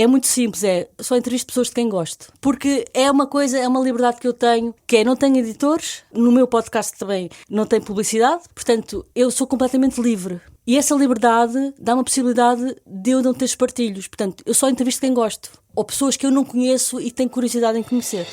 É muito simples, só entrevisto pessoas de quem gosto. Porque é uma liberdade que eu tenho, que não tenho editores, no meu podcast também não tem publicidade, portanto, eu sou completamente livre. E essa liberdade dá uma possibilidade de eu não ter espartilhos. Portanto, eu só entrevisto quem gosto. Ou pessoas que eu não conheço e tenho curiosidade em conhecer.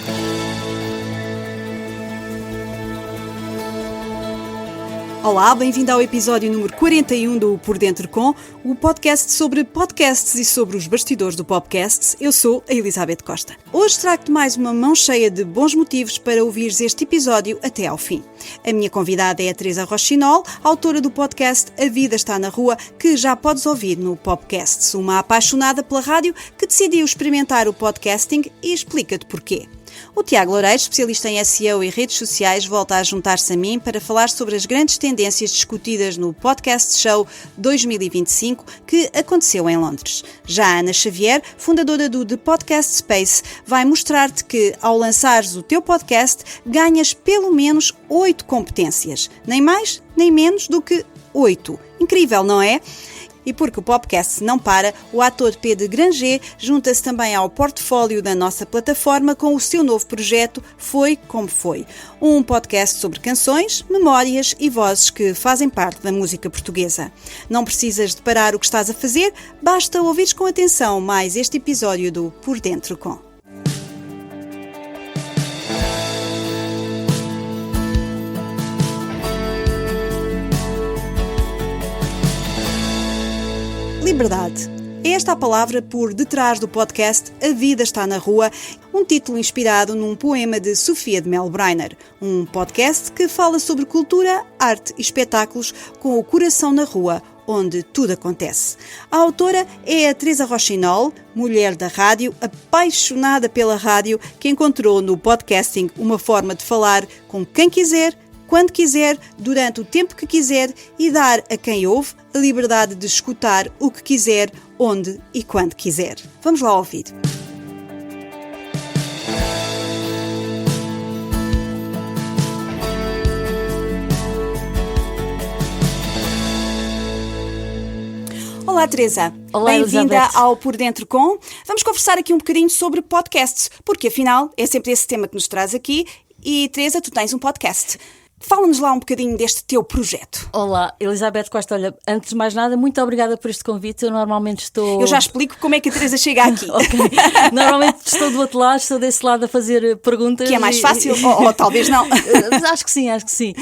Olá, bem-vindo ao episódio número 41 do Por Dentro Com, o podcast sobre podcasts e sobre os bastidores do podcast. Eu sou a Elizabeth Costa. Hoje trago-te mais uma mão cheia de bons motivos para ouvires este episódio até ao fim. A minha convidada é a Teresa Rochinol, autora do podcast A Vida Está na Rua, que já podes ouvir no Popcasts, uma apaixonada pela rádio que decidiu experimentar o podcasting e explica-te porquê. O Tiago Loureiro, especialista em SEO e redes sociais, volta a juntar-se a mim para falar sobre as grandes tendências discutidas no Podcast Show 2025 que aconteceu em Londres. Já a Ana Xavier, fundadora do The Podcast Space, vai mostrar-te que, ao lançares o teu podcast, ganhas pelo menos 8 competências. Nem mais, nem menos do que 8. Incrível, não é? E porque o podcast não para, o ator Pedro Granger junta-se também ao portfólio da nossa plataforma com o seu novo projeto Foi Como Foi. Um podcast sobre canções, memórias e vozes que fazem parte da música portuguesa. Não precisas de parar o que estás a fazer, basta ouvires com atenção mais este episódio do Por Dentro Com. Liberdade. É esta a palavra por detrás do podcast A Vida Está na Rua, um título inspirado num poema de Sofia de Mel Breiner, um podcast que fala sobre cultura, arte e espetáculos com o coração na rua, onde tudo acontece. A autora é a Teresa Rochinol, mulher da rádio, apaixonada pela rádio, que encontrou no podcasting uma forma de falar com quem quiser, quando quiser, durante o tempo que quiser e dar a quem ouve a liberdade de escutar o que quiser, onde e quando quiser. Vamos lá ouvir. Olá, Teresa. Olá, bem-vinda Elizabeth. ao Por Dentro Com. Vamos conversar aqui um bocadinho sobre podcasts, porque afinal é sempre esse tema que nos traz aqui. E, Teresa, tu tens um podcast. Fala-nos lá um bocadinho deste teu projeto. Olá, Elizabeth Costa, olha, antes de mais nada, muito obrigada por este convite. Eu normalmente estou... Eu já explico como é que a Teresa chega aqui. Ok. Normalmente estou do outro lado, estou desse lado a fazer perguntas. Que é mais fácil, ou talvez não. Acho que sim.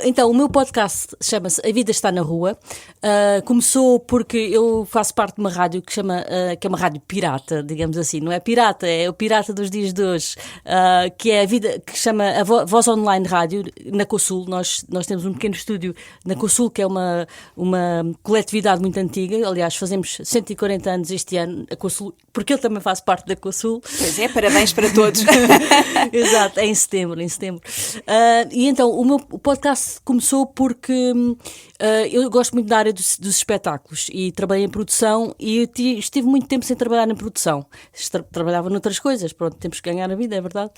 Então, o meu podcast chama-se A Vida Está na Rua. Começou porque eu faço parte de uma rádio que é uma rádio pirata, digamos assim. Não é pirata, é o pirata dos dias de hoje, que é a vida, que chama a Voz Online Rádio, na COSUL. Nós temos um pequeno estúdio na COSUL, que é uma coletividade muito antiga. Aliás, fazemos 140 anos este ano, a COSUL, porque eu também faço parte da COSUL. Pois é, parabéns para todos. Exato, é em setembro. E então, o meu podcast começou porque eu gosto muito da área dos espetáculos e trabalhei em produção e estive muito tempo sem trabalhar em produção. Trabalhava noutras coisas, pronto, temos que ganhar a vida, é verdade.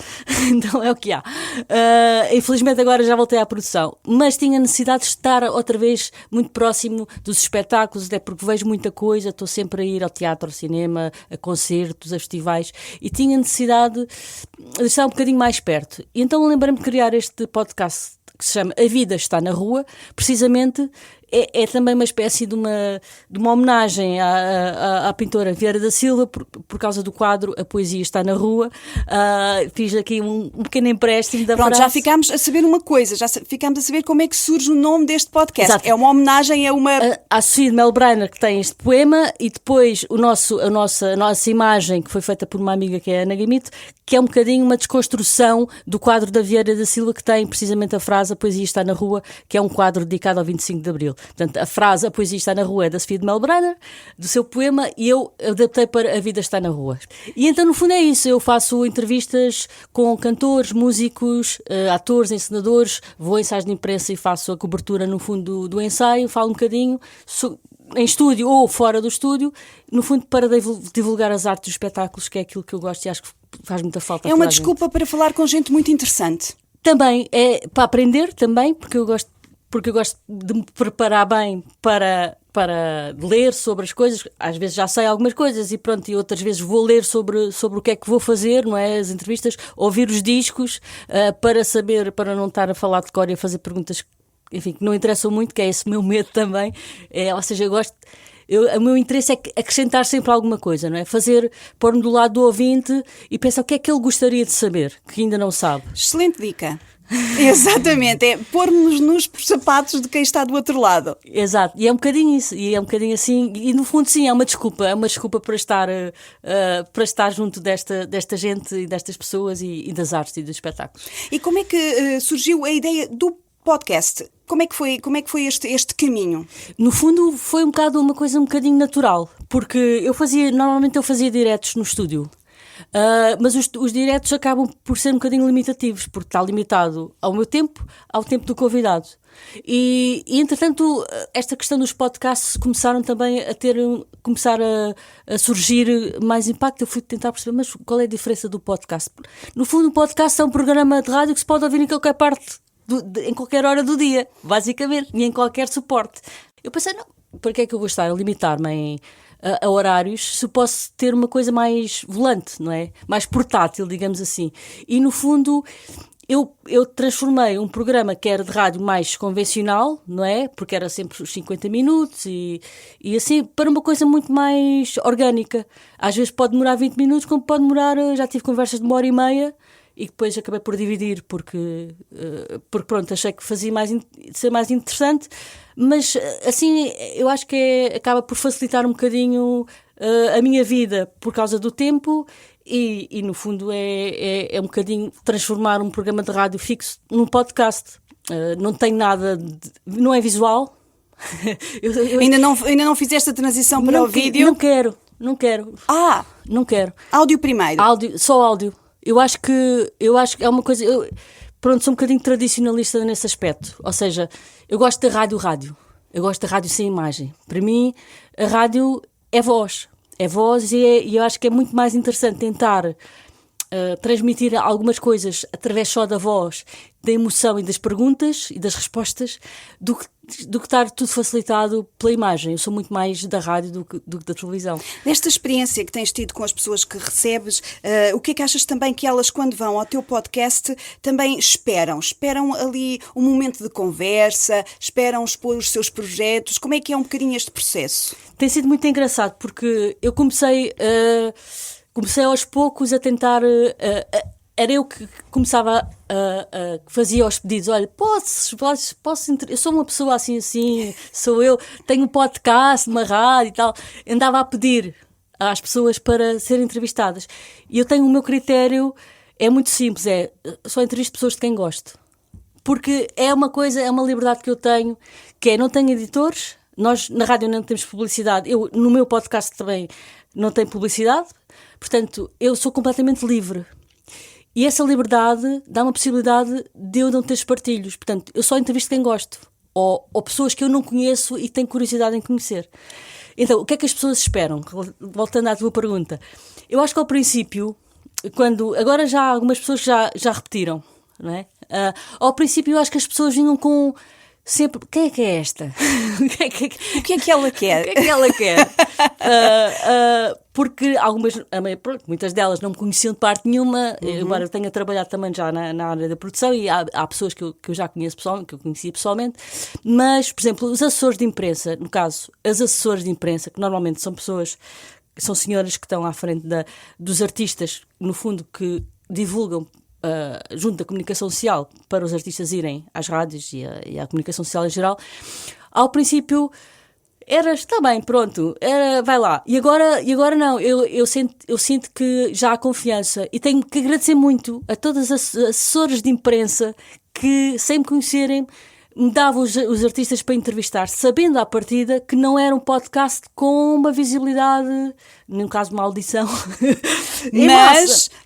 Então é o que há. Infelizmente agora já voltei à produção, mas tinha necessidade de estar outra vez muito próximo dos espetáculos, até porque vejo muita coisa, estou sempre a ir ao teatro, ao cinema, a concertos, a festivais, e tinha necessidade de estar um bocadinho mais perto. E então lembrei-me de criar este podcast que se chama A Vida Está na Rua, precisamente. É também uma espécie de uma homenagem à pintora Vieira da Silva, por causa do quadro A Poesia Está na Rua. Fiz aqui um pequeno empréstimo da Pronto, frase. já ficámos a saber uma coisa, já ficámos a saber como é que surge o nome deste podcast. Exato. É uma homenagem a uma... A Sofia de Mel Breiner, que tem este poema, e depois a nossa imagem, que foi feita por uma amiga que é a Ana Gamito, que é um bocadinho uma desconstrução do quadro da Vieira da Silva, que tem precisamente a frase A Poesia Está na Rua, que é um quadro dedicado ao 25 de Abril. Portanto, a frase A Poesia Está na Rua é da Sofia de Mel Breiner, do seu poema, e eu adaptei para A Vida Está na Rua. E então, no fundo, é isso. Eu faço entrevistas com cantores, músicos, atores, encenadores, vou a ensaios de imprensa e faço a cobertura, no fundo, do ensaio, falo um bocadinho em estúdio ou fora do estúdio, no fundo, para divulgar as artes dos espetáculos, que é aquilo que eu gosto e acho que faz muita falta. É uma desculpa para falar com gente muito interessante. Também é para aprender, também, porque eu gosto de me preparar bem para para ler sobre as coisas. Às vezes já sei algumas coisas e pronto, e outras vezes vou ler sobre o que é que vou fazer, não é? As entrevistas, ouvir os discos, para saber, para não estar a falar de cor e a fazer perguntas, enfim, que não interessam muito, que é esse o meu medo também. Ou seja, o meu interesse é acrescentar sempre alguma coisa, não é? Pôr-me do lado do ouvinte e pensar o que é que ele gostaria de saber, que ainda não sabe. Excelente dica. Exatamente, é pôr-nos nos sapatos de quem está do outro lado. Exato, e é um bocadinho isso, e é um bocadinho assim, e no fundo sim, é uma desculpa para estar junto desta gente e destas pessoas e das artes e dos espetáculos. E como é que surgiu a ideia do podcast? Como é que foi este caminho? No fundo foi uma coisa um bocadinho natural, porque normalmente eu fazia diretos no estúdio. Mas os diretos acabam por ser um bocadinho limitativos, porque está limitado ao meu tempo, ao tempo do convidado. E entretanto, esta questão dos podcasts começaram também a surgir mais impacto. Eu fui tentar perceber, mas qual é a diferença do podcast? No fundo, o podcast é um programa de rádio que se pode ouvir em qualquer parte, em qualquer hora do dia, basicamente, e em qualquer suporte. Eu pensei, não, para que é que eu vou estar a limitar-me a horários se posso ter uma coisa mais volante, não é? Mais portátil, digamos assim. E no fundo eu transformei um programa que era de rádio mais convencional, não é? Porque era sempre os 50 minutos e assim, para uma coisa muito mais orgânica. Às vezes pode demorar 20 minutos, como pode demorar, já tive conversas de 1h30 e depois acabei por dividir porque pronto, achei que fazia ser mais interessante, mas assim eu acho que acaba por facilitar um bocadinho a minha vida por causa do tempo e no fundo é um bocadinho transformar um programa de rádio fixo num podcast. Não tem nada não é visual. Ainda não fizeste a transição para o vídeo? Não quero. Não quero. Áudio primeiro? Só áudio. Eu acho que é uma coisa... Pronto, sou um bocadinho tradicionalista nesse aspecto. Ou seja, eu gosto da rádio. Eu gosto da rádio sem imagem. Para mim, a rádio é voz. É voz e eu acho que é muito mais interessante tentar transmitir algumas coisas através só da voz, da emoção e das perguntas e das respostas, do que estar tudo facilitado pela imagem. Eu sou muito mais da rádio do que da televisão. Nesta experiência que tens tido com as pessoas que recebes, o que é que achas também que elas, quando vão ao teu podcast, também esperam? Esperam ali um momento de conversa? Esperam expor os seus projetos? Como é que é um bocadinho este processo? Tem sido muito engraçado, porque eu comecei aos poucos a tentar... era eu que começava fazia os pedidos. Olha, posso, eu sou uma pessoa assim, sou eu, tenho um podcast, uma rádio e tal. Andava a pedir às pessoas para serem entrevistadas. E eu tenho o meu critério, é muito simples, só entrevisto pessoas de quem gosto. Porque é uma liberdade que eu tenho, que não tenho editores, nós na rádio não temos publicidade, eu no meu podcast também não tenho publicidade, portanto eu sou completamente livre. E essa liberdade dá uma possibilidade de eu não ter espartilhos. Portanto, eu só entrevisto quem gosto. Ou pessoas que eu não conheço e tenho curiosidade em conhecer. Então, o que é que as pessoas esperam? Voltando à tua pergunta. Eu acho que ao princípio, agora já há algumas pessoas que já repetiram, não é? Ao princípio eu acho que as pessoas vinham com... Sempre, quem é que é esta? O que é que ela quer? O que é que ela quer? Porque muitas delas não me conheciam de parte nenhuma, embora eu tenha trabalhado também já na área da produção e há pessoas que eu já conheço pessoalmente, que eu conhecia pessoalmente, mas, por exemplo, os assessores de imprensa, no caso, as assessoras de imprensa, que normalmente são senhoras que estão à frente dos artistas, no fundo, que divulgam junto da comunicação social para os artistas irem às rádios e à comunicação social em geral. Ao princípio está bem, pronto, vai lá. E agora não, eu sinto que já há confiança e tenho que agradecer muito a todas as assessoras de imprensa que, sem me conhecerem, me davam os artistas para entrevistar, sabendo à partida que não era um podcast com uma visibilidade, num caso uma audição.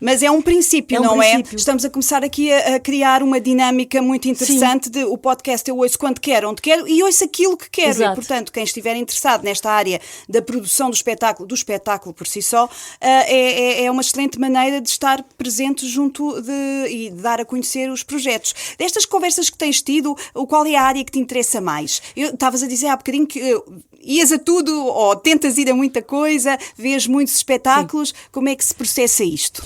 Mas é um princípio, não princípio. É? Estamos a começar aqui a criar uma dinâmica muito interessante de o podcast eu ouço quando quero, onde quero e ouço aquilo que quero. Exato. E, portanto, quem estiver interessado nesta área da produção do espetáculo por si só, é uma excelente maneira de estar presente junto e de dar a conhecer os projetos. Destas conversas que tens tido, qual qual é a área que te interessa mais? Estavas a dizer há bocadinho que ias a tudo, ou tentas ir a muita coisa, vês muitos espetáculos. Sim. Como é que se processa isto?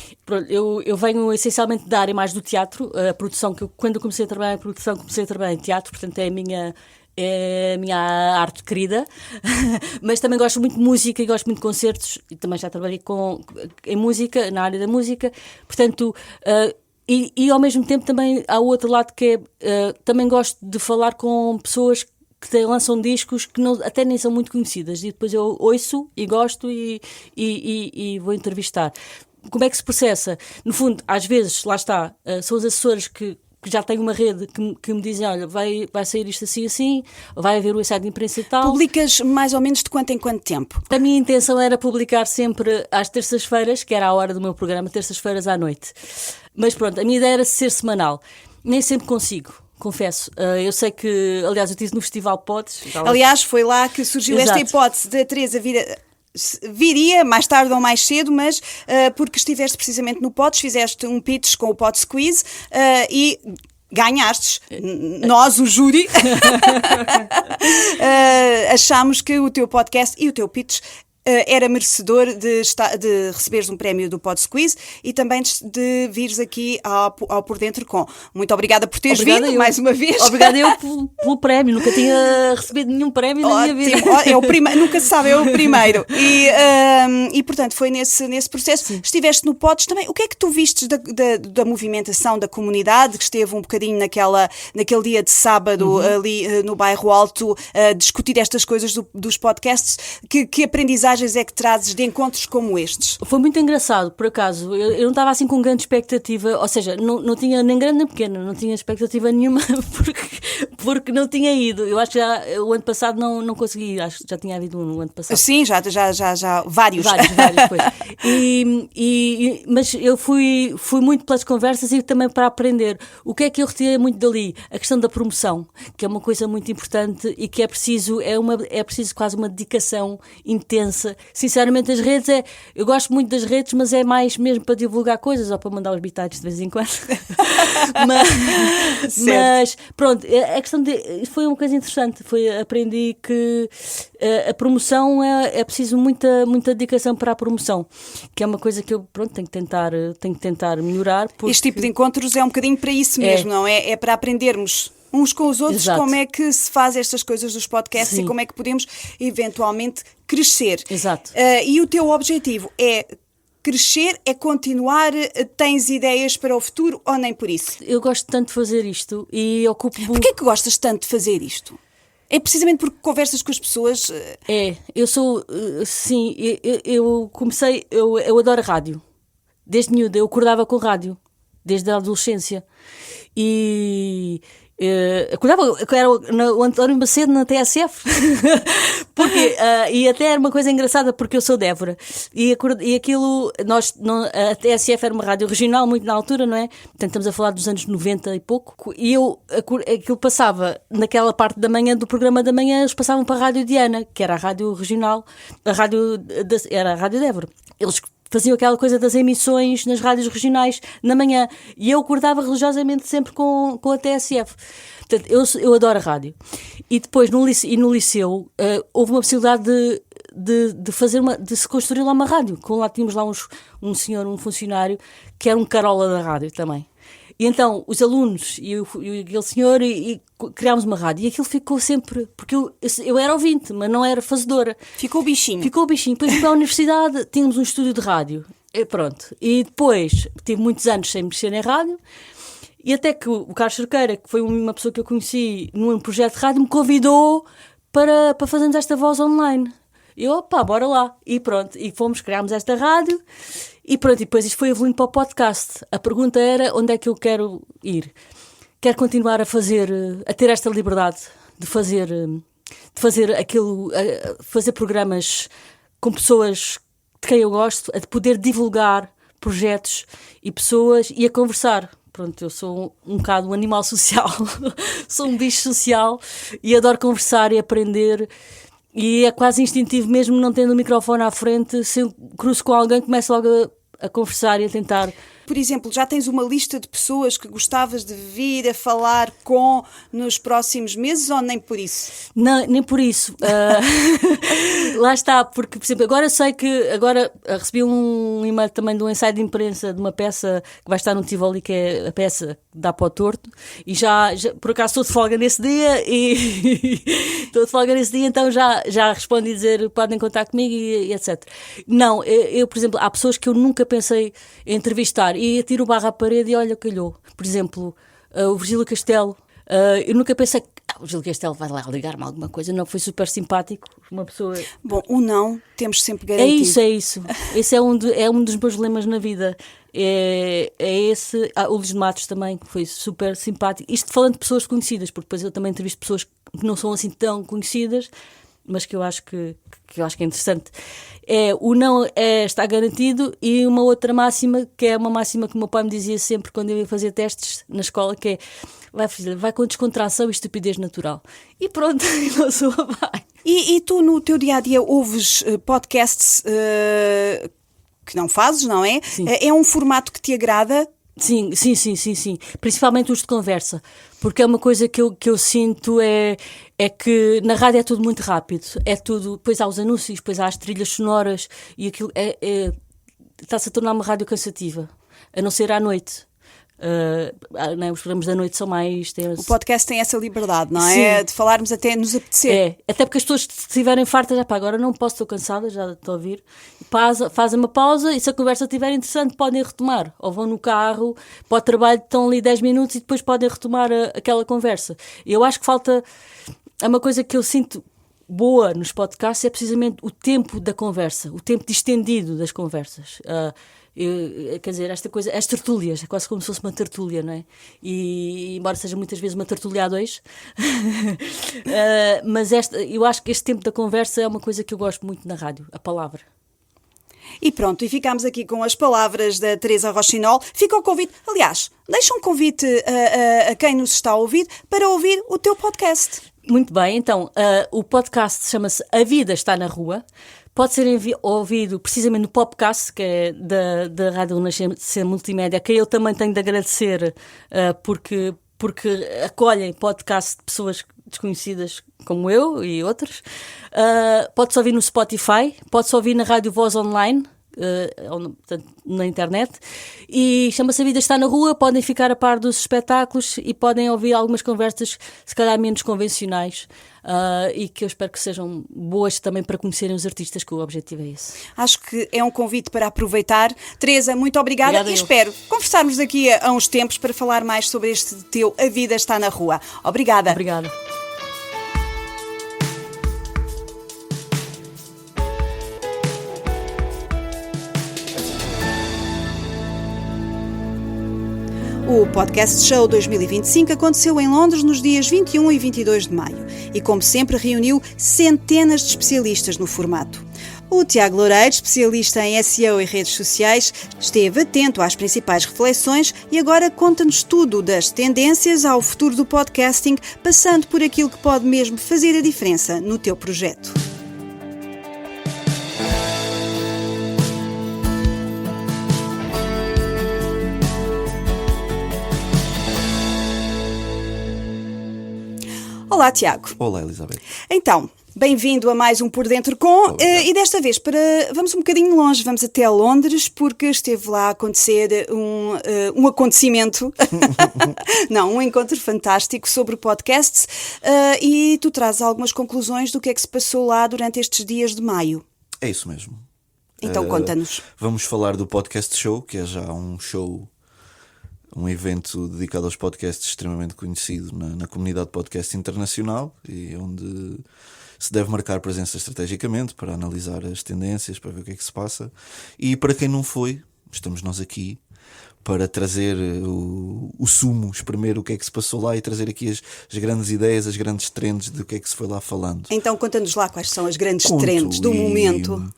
Eu venho essencialmente da área mais do teatro, a produção, que quando eu comecei a trabalhar em produção, comecei a trabalhar em teatro, portanto é a minha arte querida, mas também gosto muito de música e gosto muito de concertos, e também já trabalhei em música, na área da música, portanto, e ao mesmo tempo também há o outro lado que é, também gosto de falar com pessoas que lançam discos que até nem são muito conhecidas, e depois eu ouço e gosto e vou entrevistar. Como é que se processa? No fundo, às vezes, lá está, são os assessores que já têm uma rede que me dizem, olha, vai sair isto assim, vai haver o ensaio de imprensa e tal. Publicas mais ou menos de quanto em quanto tempo? A minha intenção era publicar sempre às terças-feiras, que era a hora do meu programa, terças-feiras à noite. Mas pronto, a minha ideia era ser semanal. Nem sempre consigo. Confesso, eu sei que, aliás, eu estive no Festival Pods. Aliás, foi lá que surgiu esta hipótese da Teresa viria mais tarde ou mais cedo, mas porque estiveste precisamente no Pods, fizeste um pitch com o Pods Quiz e ganhastes. Nós, o júri, achamos que o teu podcast e o teu pitch era merecedor de receberes um prémio do Pods Quiz e também de vires aqui ao Por Dentro com. Muito obrigada por teres vindo mais uma vez. Obrigada eu pelo prémio, nunca tinha recebido nenhum prémio na minha vida. É o primeiro, nunca se sabe, é o primeiro. E portanto foi nesse processo. Sim. Estiveste no Pods também. O que é que tu vistes da movimentação da comunidade que esteve um bocadinho naquele dia de sábado ali no Bairro Alto a discutir estas coisas dos podcasts? Que aprendizagens é que trazes de encontros como estes? Foi muito engraçado, por acaso. Eu não estava assim com grande expectativa, ou seja, não tinha nem grande nem pequena, não tinha expectativa nenhuma porque não tinha ido. Eu acho que já o ano passado não consegui, acho que já tinha havido um no ano passado. Sim, já vários. Vários, pois. Mas eu fui muito pelas conversas e também para aprender. O que é que eu retirei muito dali? A questão da promoção, que é uma coisa muito importante e que é preciso quase uma dedicação intensa. Sinceramente, as redes eu gosto muito das redes, mas é mais mesmo para divulgar coisas ou para mandar os bitites de vez em quando. mas pronto, a questão foi uma coisa interessante. Aprendi que a promoção é preciso muita dedicação para a promoção, que é uma coisa que eu tenho que tentar melhorar. Este tipo de encontros é um bocadinho para isso mesmo, não é? É para aprendermos uns com os outros. Exato. Como é que se faz estas coisas dos podcasts. Sim. E como é que podemos eventualmente crescer. Exato. E o teu objetivo é crescer, é continuar? Tens ideias para o futuro ou nem por isso? Eu gosto tanto de fazer isto e ocupo... Porquê é que gostas tanto de fazer isto? É precisamente porque conversas com as pessoas? Eu sou... Sim, eu comecei... Eu adoro rádio. Desde miúda, eu acordava com rádio. Desde a adolescência. Acordava, era o António Macedo na TSF. E até era uma coisa engraçada porque eu sou de Évora e aquilo, a TSF era uma rádio regional muito na altura, não é? Portanto estamos a falar dos anos 90 e pouco, e aquilo passava naquela parte da manhã do programa da manhã, eles passavam para a Rádio Diana, que era a rádio regional, era a Rádio de Évora. Eles faziam aquela coisa das emissões nas rádios regionais na manhã, e eu acordava religiosamente sempre com a TSF. Portanto, eu adoro a rádio. E depois no liceu houve uma possibilidade de se construir lá uma rádio. Lá tínhamos lá um funcionário que era um carola da rádio também. E então os alunos e aquele senhor criámos uma rádio, e aquilo ficou sempre, porque eu era ouvinte, mas não era fazedora. Ficou o bichinho. Depois para a universidade tínhamos um estúdio de rádio. Pronto. E depois tive muitos anos sem mexer em rádio, e até que o Carlos Cerqueira, que foi uma pessoa que eu conheci num projeto de rádio, me convidou para fazermos esta voz online. E eu, bora lá. E pronto, e criámos esta rádio. E pronto, e depois isto foi evoluindo para o podcast. A pergunta era, onde é que eu quero ir? Quero continuar a ter esta liberdade de fazer aquilo, fazer programas com pessoas de quem eu gosto, de poder divulgar projetos e pessoas e a conversar. Pronto, eu sou um bocado um animal social, sou um bicho social e adoro conversar e aprender. E é quase instintivo, mesmo não tendo o microfone à frente, se eu cruzo com alguém, começo logo a conversar e a tentar Por exemplo, já tens uma lista de pessoas que gostavas de vir a falar com nos próximos meses ou nem por isso? Não, nem por isso. Lá está, porque, por exemplo, agora sei que recebi um e-mail também de um ensaio de imprensa de uma peça que vai estar no Tivoli, que é a peça que dá para o torto, e já por acaso estou de folga nesse dia então já respondo e dizer podem contar comigo e etc. Não, eu, por exemplo, há pessoas que eu nunca pensei em entrevistar e atiro o barro à parede e olha, calhou. Por exemplo, o Virgílio Castelo. Eu nunca pensei que o Virgílio Castelo vai lá ligar-me alguma coisa. Não, foi super simpático. Uma pessoa... Bom, o não temos sempre garantido. É isso. Esse é um dos meus lemas na vida. É esse. O Luís de Matos também, que foi super simpático. Isto falando de pessoas conhecidas, porque depois eu também entrevisto pessoas que não são assim tão conhecidas, mas que eu acho que é interessante. O não está garantido. E uma outra máxima, que é uma máxima que o meu pai me dizia sempre quando eu ia fazer testes na escola, que é: vai, filha, vai com descontração e estupidez natural. E pronto, a pessoa vai. E tu no teu dia-a-dia ouves podcasts que não fazes, não é? Sim. É um formato que te agrada? Sim. Principalmente os de conversa. Porque é uma coisa que eu sinto é que na rádio é tudo muito rápido. É tudo, depois há os anúncios, depois há as trilhas sonoras e aquilo está-se a tornar uma rádio cansativa. A não ser à noite. Os programas da noite são mais... O podcast tem essa liberdade, não é? Sim. De falarmos até nos apetecer. Até porque as pessoas, se estiverem fartas, agora não posso, estou cansada, já estou a ouvir, fazem uma pausa e se a conversa estiver interessante podem retomar, ou vão no carro para o trabalho, estão ali 10 minutos e depois podem retomar aquela conversa. Eu acho que falta, é uma coisa que eu sinto boa nos podcasts, é precisamente o tempo da conversa, o tempo distendido das conversas. Quer dizer, esta coisa, as tertúlias, é quase como se fosse uma tertúlia, não é? E embora seja muitas vezes uma tertúlia a dois, mas eu acho que este tempo da conversa é uma coisa que eu gosto muito na rádio, a palavra. E pronto, e ficámos aqui com as palavras da Teresa Rochinol. Fica o convite, aliás, deixa um convite a quem nos está a ouvir para ouvir o teu podcast. Muito bem, então, o podcast chama-se A Vida Está na Rua. Pode ser ouvido precisamente no podcast, que é da Rádio Renascença Multimédia, que eu também tenho de agradecer, porque acolhem podcast de pessoas desconhecidas como eu e outros. Pode-se ouvir no Spotify, pode-se ouvir na Rádio Voz Online, na internet, e chama-se A Vida Está na Rua. Podem ficar a par dos espetáculos e podem ouvir algumas conversas se calhar menos convencionais, e que eu espero que sejam boas também para conhecerem os artistas, que o objetivo é esse. Acho que é um convite para aproveitar. Teresa, muito obrigada e espero conversarmos daqui a uns tempos para falar mais sobre este teu A Vida Está na Rua. Obrigada. Obrigada. O Podcast Show 2025 aconteceu em Londres nos dias 21 e 22 de maio e, como sempre, reuniu centenas de especialistas no formato. O Tiago Loureiro, especialista em SEO e redes sociais, esteve atento às principais reflexões e agora conta-nos tudo, das tendências ao futuro do podcasting, passando por aquilo que pode mesmo fazer a diferença no teu projeto. Olá, Tiago. Olá, Elizabeth. Então, bem-vindo a mais um Por Dentro com, e desta vez vamos um bocadinho longe, vamos até Londres, porque esteve lá a acontecer um acontecimento, não, um encontro fantástico sobre podcasts, e tu trazes algumas conclusões do que é que se passou lá durante estes dias de maio. É isso mesmo. Então conta-nos. Vamos falar do Podcast Show, que é já um evento dedicado aos podcasts extremamente conhecido na comunidade podcast internacional e onde se deve marcar presença estrategicamente para analisar as tendências, para ver o que é que se passa. E para quem não foi, estamos nós aqui para trazer o sumo, espremer o que é que se passou lá e trazer aqui as grandes ideias, as grandes trends do que é que se foi lá falando. Então conta-nos lá quais são as grandes trends do momento.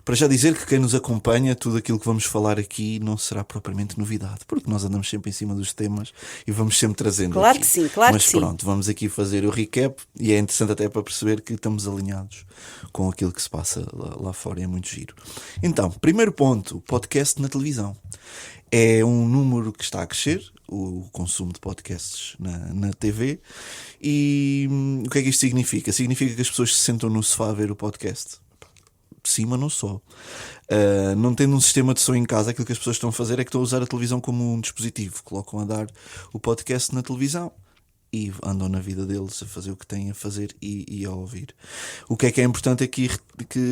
Para já dizer que quem nos acompanha, tudo aquilo que vamos falar aqui não será propriamente novidade, porque nós andamos sempre em cima dos temas e vamos sempre trazendo Claro aqui. Que sim, claro Mas que sim. Mas pronto, vamos aqui fazer o recap e é interessante até para perceber que estamos alinhados com aquilo que se passa lá fora, é muito giro. Então, primeiro ponto, podcast na televisão. É um número que está a crescer, o consumo de podcasts na TV. E o que é que isto significa? Significa que as pessoas se sentam no sofá a ver o podcast. Sim, mas não só. Não tendo um sistema de som em casa, aquilo que as pessoas estão a fazer é que estão a usar a televisão como um dispositivo. Colocam a dar o podcast na televisão e andam na vida deles a fazer o que têm a fazer e a ouvir. O que é importante é que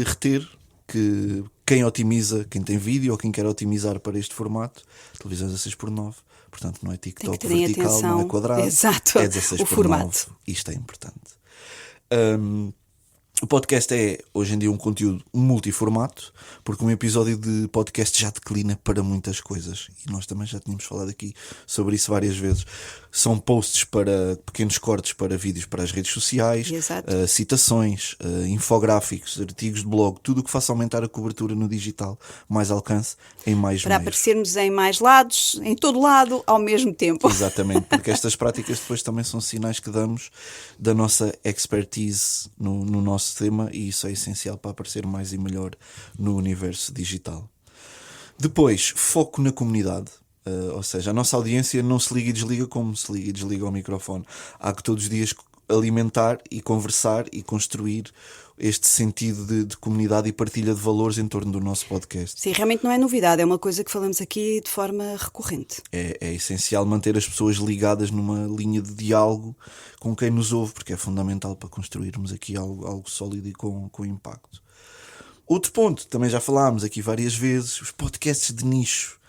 reter que quem otimiza, quem tem vídeo ou quem quer otimizar para este formato, televisões a 6:9, portanto não é TikTok vertical, atenção. não é quadrado, Exato. é 16:9. O formato. Isto é importante. O podcast é, hoje em dia, um conteúdo multiformato, porque um episódio de podcast já declina para muitas coisas. E nós também já tínhamos falado aqui sobre isso várias vezes. São posts para pequenos cortes para vídeos para as redes sociais, citações, infográficos, artigos de blog, tudo o que faça aumentar a cobertura no digital, mais alcance em mais para meios. aparecermos em mais lados, em todo lado, ao mesmo tempo. Exatamente, porque estas práticas depois também são sinais que damos da nossa expertise no nosso tema, e isso é essencial para aparecer mais e melhor no universo digital. Depois, foco na comunidade. Ou seja, a nossa audiência não se liga e desliga como se liga e desliga ao microfone. Há que todos os dias alimentar e conversar e construir este sentido de comunidade e partilha de valores em torno do nosso podcast. Sim, realmente não é novidade, é uma coisa que falamos aqui de forma recorrente. É essencial manter as pessoas ligadas numa linha de diálogo com quem nos ouve, porque é fundamental para construirmos aqui algo sólido e com impacto. Outro ponto, também já falámos aqui várias vezes, os podcasts de nicho.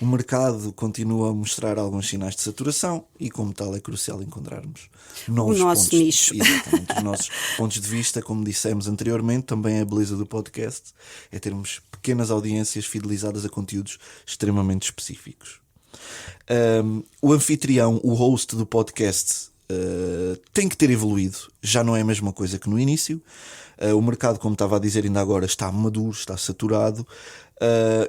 O mercado continua a mostrar alguns sinais de saturação e, como tal, é crucial encontrarmos novos nosso pontos. nicho. Exatamente, os nossos pontos de vista, como dissemos anteriormente, também é a beleza do podcast, é termos pequenas audiências fidelizadas a conteúdos extremamente específicos. O anfitrião, o host do podcast, tem que ter evoluído, já não é a mesma coisa que no início. O mercado, como estava a dizer ainda agora, está maduro, está saturado.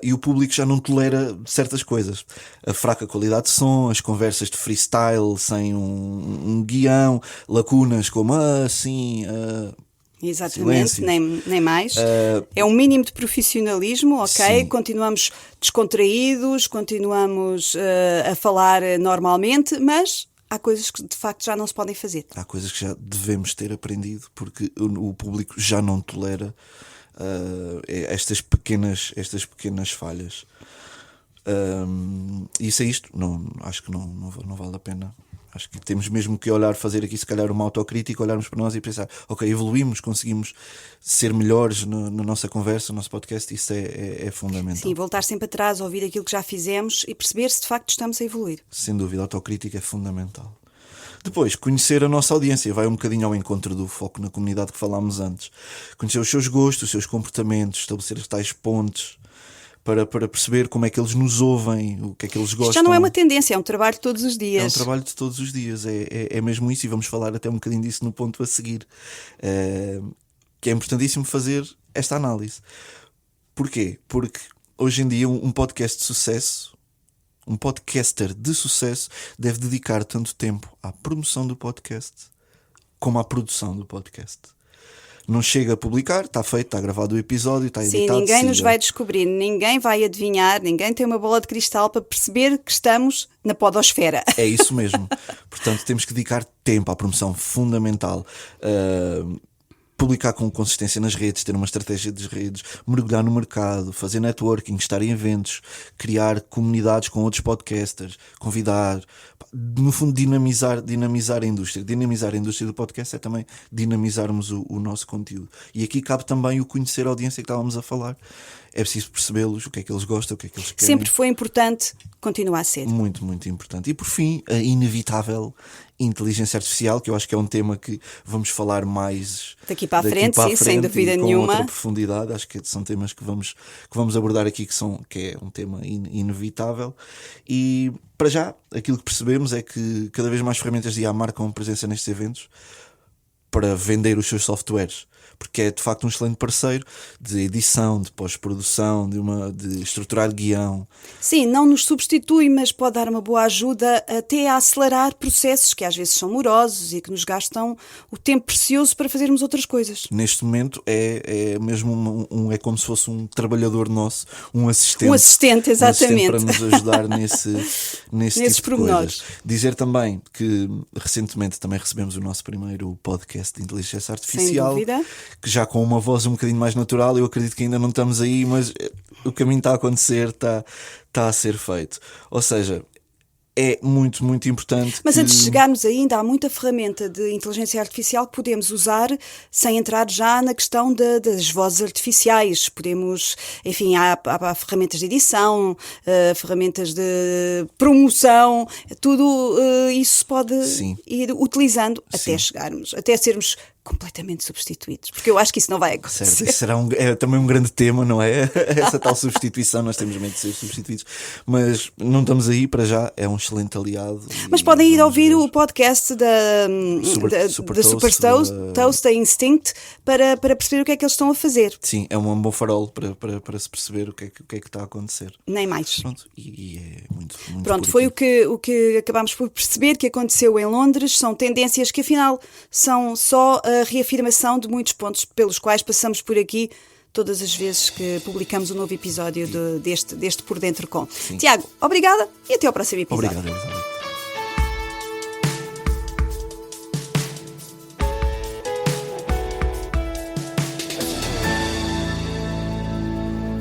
E o público já não tolera certas coisas. A fraca qualidade de som, as conversas de freestyle sem um guião, lacunas como assim. Exatamente, nem mais. É um mínimo de profissionalismo, ok? Sim. Continuamos descontraídos, continuamos a falar normalmente, mas há coisas que de facto já não se podem fazer. Há coisas que já devemos ter aprendido, porque o público já não tolera estas pequenas falhas. Isso é isto. Acho que não vale a pena. Acho que temos mesmo que fazer aqui se calhar uma autocrítica, olharmos para nós e pensar, ok, evoluímos, conseguimos ser melhores na nossa conversa, no nosso podcast. Isso é fundamental. Sim, voltar sempre atrás, ouvir aquilo que já fizemos e perceber se de facto estamos a evoluir. Sem dúvida, a autocrítica é fundamental. Depois, conhecer a nossa audiência vai um bocadinho ao encontro do foco na comunidade que falámos antes. Conhecer os seus gostos, os seus comportamentos, estabelecer as tais pontes para perceber como é que eles nos ouvem, o que é que eles gostam. Isto já não é uma tendência, é um trabalho de todos os dias. É um trabalho de todos os dias, é mesmo isso, e vamos falar até um bocadinho disso no ponto a seguir. Que é importantíssimo fazer esta análise. Porquê? Porque hoje em dia um podcast de sucesso, um podcaster de sucesso deve dedicar tanto tempo à promoção do podcast como à produção do podcast. Não chega a publicar, está feito, está gravado o episódio, está editado. Sim, ninguém nos vai descobrir, ninguém vai adivinhar, ninguém tem uma bola de cristal para perceber que estamos na podosfera. É isso mesmo. Portanto, temos que dedicar tempo à promoção, fundamental. Publicar com consistência nas redes, ter uma estratégia das redes, mergulhar no mercado, fazer networking, estar em eventos, criar comunidades com outros podcasters, convidar, no fundo dinamizar a indústria. Dinamizar a indústria do podcast é também dinamizarmos o nosso conteúdo. E aqui cabe também o conhecer a audiência que estávamos a falar. É preciso percebê-los, o que é que eles gostam, o que é que eles querem. Sempre foi importante, continua a ser. Muito, muito importante. E por fim, a inevitável inteligência artificial, que eu acho que é um tema que vamos falar mais daqui para a frente, sim, sem dúvida nenhuma. Com outra profundidade. Acho que são temas que vamos abordar aqui que é um tema inevitável. E para já, aquilo que percebemos é que cada vez mais ferramentas de IA marcam presença nestes eventos para vender os seus softwares. porque é de facto um excelente parceiro de edição, de pós-produção, de estruturar guião. Sim, não nos substitui, mas pode dar uma boa ajuda até a acelerar processos que às vezes são morosos e que nos gastam o tempo precioso para fazermos outras coisas. Neste momento é mesmo é como se fosse um trabalhador nosso, um assistente. Um assistente, exatamente. Um assistente para nos ajudar nesses tipo de coisas. Dizer também que recentemente também recebemos o nosso primeiro podcast de inteligência artificial, sem dúvida, que já com uma voz um bocadinho mais natural. Eu acredito que ainda não estamos aí, mas o caminho está a acontecer, está a ser feito. Ou seja, é muito, muito importante. Mas antes de chegarmos ainda, há muita ferramenta de inteligência artificial que podemos usar sem entrar já na questão das vozes artificiais. Podemos, enfim, há ferramentas de edição, ferramentas de promoção, tudo isso se pode ir utilizando até sermos completamente substituídos, porque eu acho que isso não vai acontecer. Certo, isso será é também um grande tema, não é? Essa tal substituição, nós temos medo de ser substituídos, mas não estamos aí para já, é um excelente aliado. Mas podem ir ouvir o podcast da Super Toast, da Instinct, para perceber o que é que eles estão a fazer. Sim, é um bom farol para se perceber o que é que está a acontecer. Nem mais. Pronto, e é muito Pronto, foi o que acabámos por perceber que aconteceu em Londres. São tendências que afinal são só a reafirmação de muitos pontos pelos quais passamos por aqui todas as vezes que publicamos um novo episódio deste Por Dentro Com. Sim. Tiago, obrigada e até ao próximo episódio. Obrigado, Elizabeth.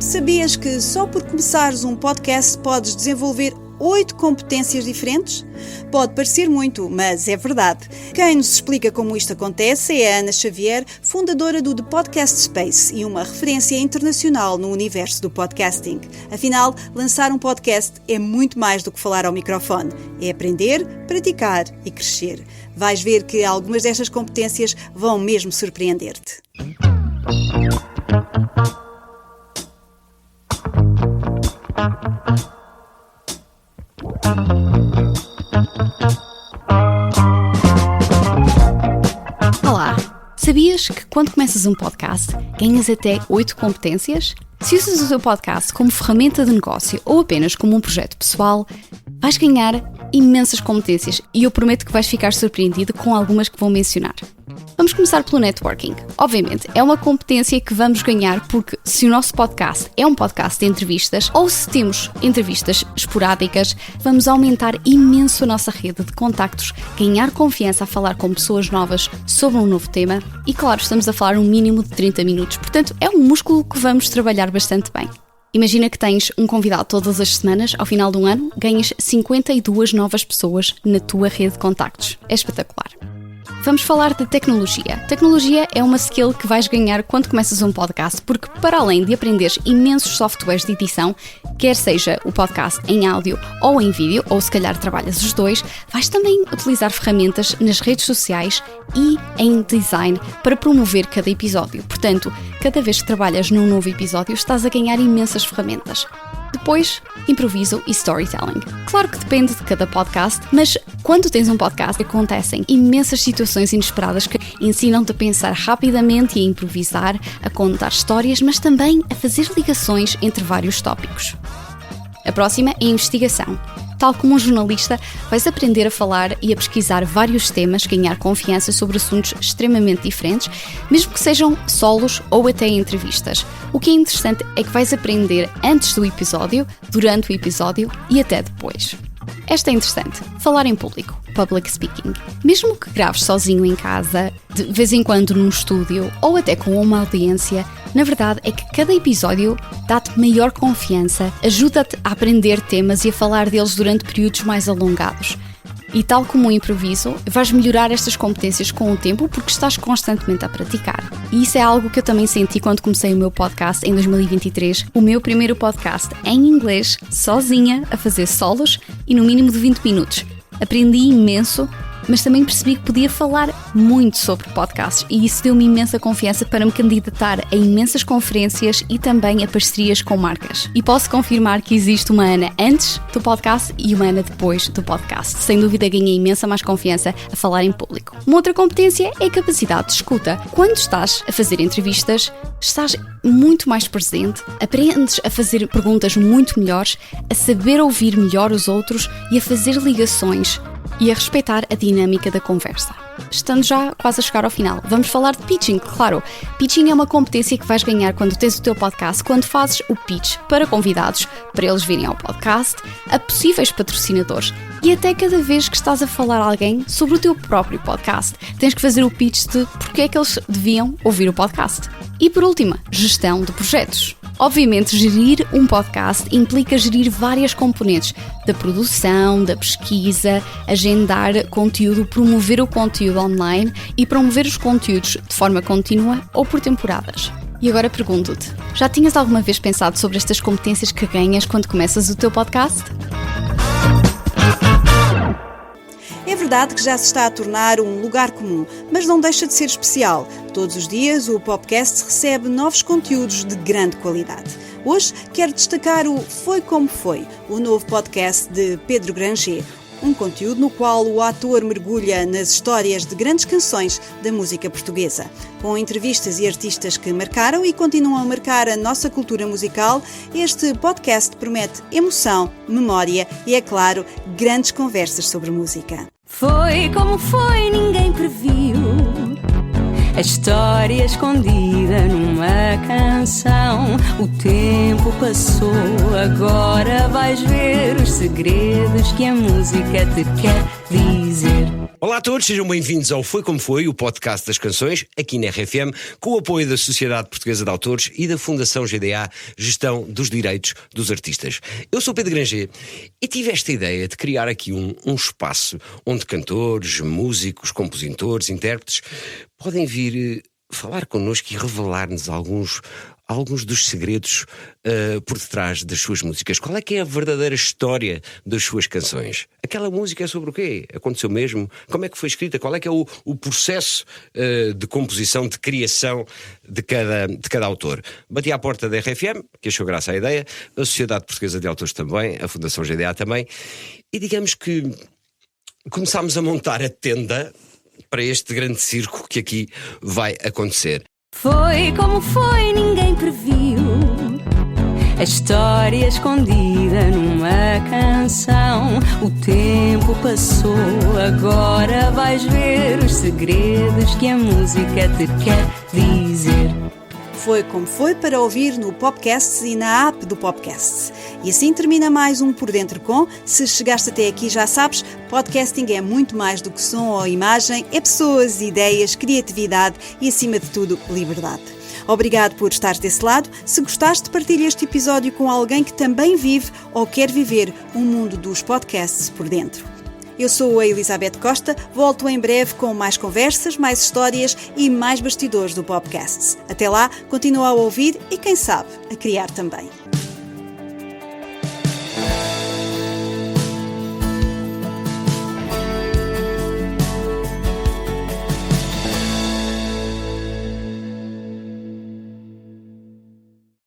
Sabias que só por começares um podcast podes desenvolver 8 competências diferentes? Pode parecer muito, mas é verdade. Quem nos explica como isto acontece é a Ana Xavier, fundadora do The Podcast Space e uma referência internacional no universo do podcasting. Afinal, lançar um podcast é muito mais do que falar ao microfone. É aprender, praticar e crescer. Vais ver que algumas destas competências vão mesmo surpreender-te. Olá! Sabias que quando começas um podcast ganhas até 8 competências? Se usas o teu podcast como ferramenta de negócio ou apenas como um projeto pessoal, vais ganhar imensas competências e eu prometo que vais ficar surpreendido com algumas que vou mencionar. Vamos começar pelo networking. Obviamente, é uma competência que vamos ganhar porque se o nosso podcast é um podcast de entrevistas ou se temos entrevistas esporádicas, vamos aumentar imenso a nossa rede de contactos, ganhar confiança a falar com pessoas novas sobre um novo tema e, claro, estamos a falar um mínimo de 30 minutos. Portanto, é um músculo que vamos trabalhar bastante bem. Imagina que tens um convidado todas as semanas, ao final de um ano, ganhas 52 novas pessoas na tua rede de contactos. É espetacular. Vamos falar de tecnologia. Tecnologia é uma skill que vais ganhar quando começas um podcast, porque para além de aprenderes imensos softwares de edição, quer seja o podcast em áudio ou em vídeo, ou se calhar trabalhas os dois, vais também utilizar ferramentas nas redes sociais e em design para promover cada episódio. Portanto, cada vez que trabalhas num novo episódio, estás a ganhar imensas ferramentas. Depois, improviso e storytelling. Claro que depende de cada podcast, mas quando tens um podcast, acontecem imensas situações inesperadas que ensinam-te a pensar rapidamente e a improvisar, a contar histórias, mas também a fazer ligações entre vários tópicos. A próxima é a investigação. Tal como um jornalista, vais aprender a falar e a pesquisar vários temas, ganhar confiança sobre assuntos extremamente diferentes, mesmo que sejam solos ou até entrevistas. O que é interessante é que vais aprender antes do episódio, durante o episódio e até depois. Esta é interessante. Falar em público. Public speaking. Mesmo que graves sozinho em casa, de vez em quando num estúdio ou até com uma audiência, na verdade é que cada episódio dá-te maior confiança, ajuda-te a aprender temas e a falar deles durante períodos mais alongados. E tal como o improviso, vais melhorar estas competências com o tempo porque estás constantemente a praticar. E isso é algo que eu também senti quando comecei o meu podcast em 2023, o meu primeiro podcast em inglês, sozinha, a fazer solos e no mínimo de 20 minutos. Aprendi imenso mas também percebi que podia falar muito sobre podcasts e isso deu-me imensa confiança para me candidatar a imensas conferências e também a parcerias com marcas. E posso confirmar que existe uma Ana antes do podcast e uma Ana depois do podcast. Sem dúvida ganhei imensa mais confiança a falar em público. Uma outra competência é a capacidade de escuta. Quando estás a fazer entrevistas, estás muito mais presente, aprendes a fazer perguntas muito melhores, a saber ouvir melhor os outros e a fazer ligações e a respeitar a dinâmica da conversa. Estando já quase a chegar ao final, vamos falar de pitching, claro. Pitching é uma competência que vais ganhar quando tens o teu podcast, quando fazes o pitch para convidados, para eles virem ao podcast, a possíveis patrocinadores e até cada vez que estás a falar a alguém sobre o teu próprio podcast. Tens que fazer o pitch de porque é que eles deviam ouvir o podcast. E por último, gestão de projetos. Obviamente, gerir um podcast implica gerir várias componentes da produção, da pesquisa, agendar conteúdo, promover o conteúdo online e promover os conteúdos de forma contínua ou por temporadas. E agora pergunto-te, já tinhas alguma vez pensado sobre estas competências que ganhas quando começas o teu podcast? É verdade que já se está a tornar um lugar comum, mas não deixa de ser especial. Todos os dias o podcast recebe novos conteúdos de grande qualidade. Hoje quero destacar o Foi Como Foi, o novo podcast de Pedro Granger. Um conteúdo no qual o ator mergulha nas histórias de grandes canções da música portuguesa. Com entrevistas e artistas que marcaram e continuam a marcar a nossa cultura musical, este podcast promete emoção, memória e, é claro, grandes conversas sobre música. Foi como foi, ninguém previu. A história escondida numa canção. O tempo passou, agora vais ver os segredos que a música te quer dizer. Olá a todos, sejam bem-vindos ao Foi Como Foi, o podcast das canções, aqui na RFM, com o apoio da Sociedade Portuguesa de Autores e da Fundação GDA, Gestão dos Direitos dos Artistas. Eu sou Pedro Granger e tive esta ideia de criar aqui um espaço onde cantores, músicos, compositores, intérpretes podem vir falar connosco e revelar-nos alguns dos segredos por detrás das suas músicas. Qual é que é a verdadeira história das suas canções? Aquela música é sobre o quê? Aconteceu mesmo? Como é que foi escrita? Qual é que é o processo de composição, de criação de cada autor? Bati à porta da RFM, que achou graça à ideia, a Sociedade Portuguesa de Autores também, a Fundação GDA também, e digamos que começámos a montar a tenda para este grande circo que aqui vai acontecer. Foi como foi, ninguém previu. A história escondida numa canção. O tempo passou, agora vais ver os segredos que a música te quer dizer. Foi como foi para ouvir no Popcasts e na app do Popcasts. E assim termina mais um Por Dentro Com. Se chegaste até aqui já sabes, podcasting é muito mais do que som ou imagem, é pessoas, ideias, criatividade e acima de tudo, liberdade. Obrigado por estares desse lado. Se gostaste, partilha este episódio com alguém que também vive ou quer viver um mundo dos podcasts por dentro. Eu sou a Elizabeth Costa, volto em breve com mais conversas, mais histórias e mais bastidores do Popcasts. Até lá, continua a ouvir e, quem sabe, a criar também.